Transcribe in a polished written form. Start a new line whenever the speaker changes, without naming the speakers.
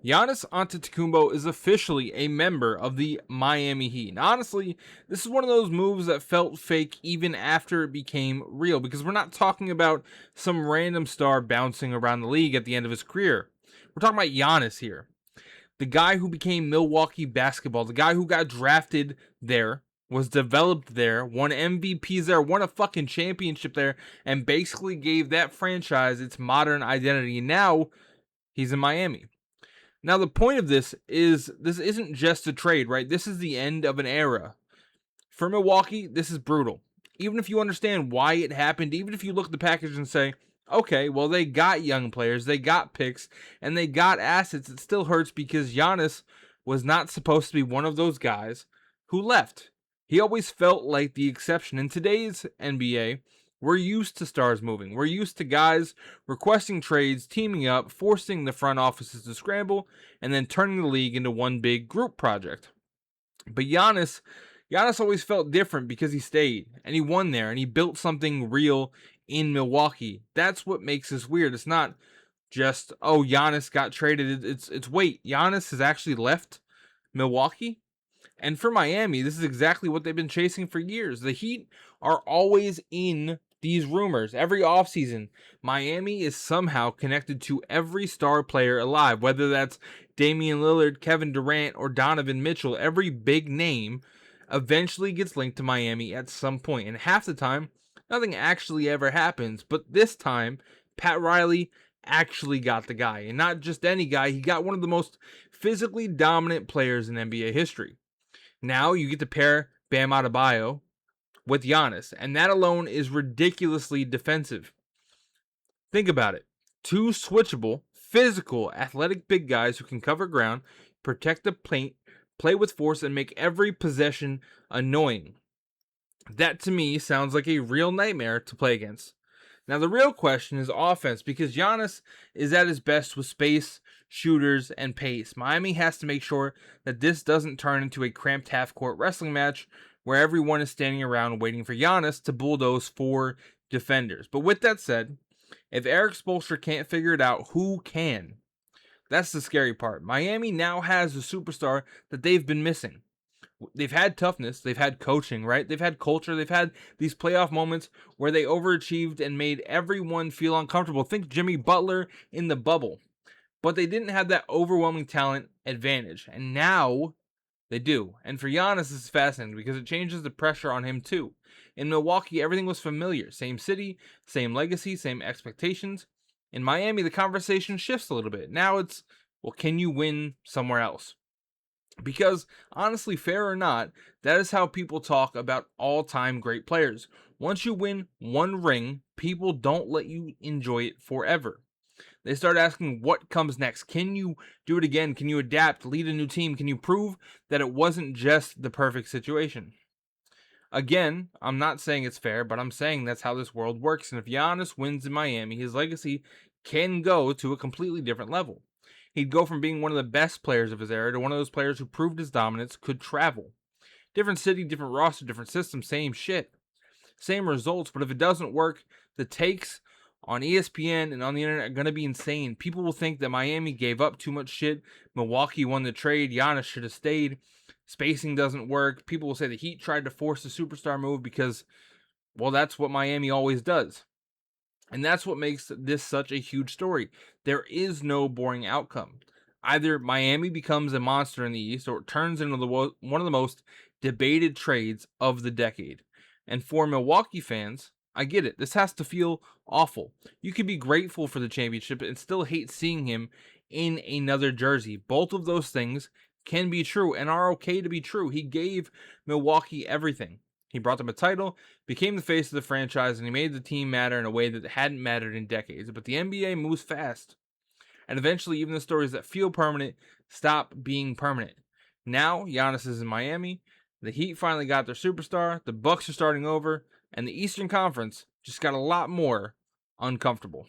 Giannis Antetokounmpo is officially a member of the Miami Heat. And honestly, this is one of those moves that felt fake even after it became real, because we're not talking about some random star bouncing around the league at the end of his career. We're talking about Giannis here. The guy who became Milwaukee basketball, the guy who got drafted there, was developed there, won MVPs there, won a fucking championship there, and basically gave that franchise its modern identity. And now he's in Miami. Now, the point of this isn't just a trade, right? This is the end of an era. For Milwaukee, this is brutal. Even if you understand why it happened, even if you look at the package and say, okay, well, they got young players, they got picks, and they got assets, it still hurts because Giannis was not supposed to be one of those guys who left. He always felt like the exception. In today's NBA, we're used to stars moving. We're used to guys requesting trades, teaming up, forcing the front offices to scramble, and then turning the league into one big group project. But Giannis always felt different because he stayed, and he won there, and he built something real in Milwaukee. That's what makes this weird. It's not just, oh, Giannis got traded. It's wait, Giannis has actually left Milwaukee? And for Miami, this is exactly what they've been chasing for years. The Heat are always in these rumors. Every offseason, Miami is somehow connected to every star player alive, whether that's Damian Lillard, Kevin Durant, or Donovan Mitchell. Every big name eventually gets linked to Miami at some point. And half the time, nothing actually ever happens. But this time, Pat Riley actually got the guy. And not just any guy, he got one of the most physically dominant players in NBA history. Now you get to pair Bam Adebayo with Giannis, and that alone is ridiculously defensive. Think about it. Two switchable, physical, athletic big guys who can cover ground, protect the paint, play with force, and make every possession annoying. That to me sounds like a real nightmare to play against. Now the real question is offense, because Giannis is at his best with space, shooters, and pace. Miami has to make sure that this doesn't turn into a cramped half-court wrestling match where everyone is standing around waiting for Giannis to bulldoze 4 defenders. But with that said, if Eric Spoelstra can't figure it out, who can? That's the scary part. Miami now has a superstar that they've been missing. They've had toughness, they've had coaching, right? They've had culture, they've had these playoff moments where they overachieved and made everyone feel uncomfortable. Think Jimmy Butler in the bubble. But they didn't have that overwhelming talent advantage. And now they do. And for Giannis, this is fascinating because it changes the pressure on him too. In Milwaukee, everything was familiar. Same city, same legacy, same expectations. In Miami, the conversation shifts a little bit. Now it's, well, can you win somewhere else? Because, honestly, fair or not, that is how people talk about all-time great players. Once you win one ring, people don't let you enjoy it forever. They start asking what comes next. Can you do it again? Can you adapt, lead a new team? Can you prove that it wasn't just the perfect situation? Again, I'm not saying it's fair, but I'm saying that's how this world works. And if Giannis wins in Miami, his legacy can go to a completely different level. He'd go from being one of the best players of his era to one of those players who proved his dominance, could travel. Different city, different roster, different system, same shit. Same results, but if it doesn't work, the takes on ESPN and on the internet are going to be insane. People will think that Miami gave up too much shit. Milwaukee won the trade. Giannis should have stayed. Spacing doesn't work. People will say the Heat tried to force a superstar move because, well, that's what Miami always does. And that's what makes this such a huge story. There is no boring outcome. Either Miami becomes a monster in the East, or it turns into one of the most debated trades of the decade. And for Milwaukee fans, I get it. This has to feel awful. You can be grateful for the championship and still hate seeing him in another jersey. Both of those things can be true and are okay to be true. He gave Milwaukee everything. He brought them a title, became the face of the franchise, and he made the team matter in a way that hadn't mattered in decades. But the NBA moves fast. And eventually, even the stories that feel permanent stop being permanent. Now, Giannis is in Miami. The Heat finally got their superstar. The Bucks are starting over. And the Eastern Conference just got a lot more uncomfortable.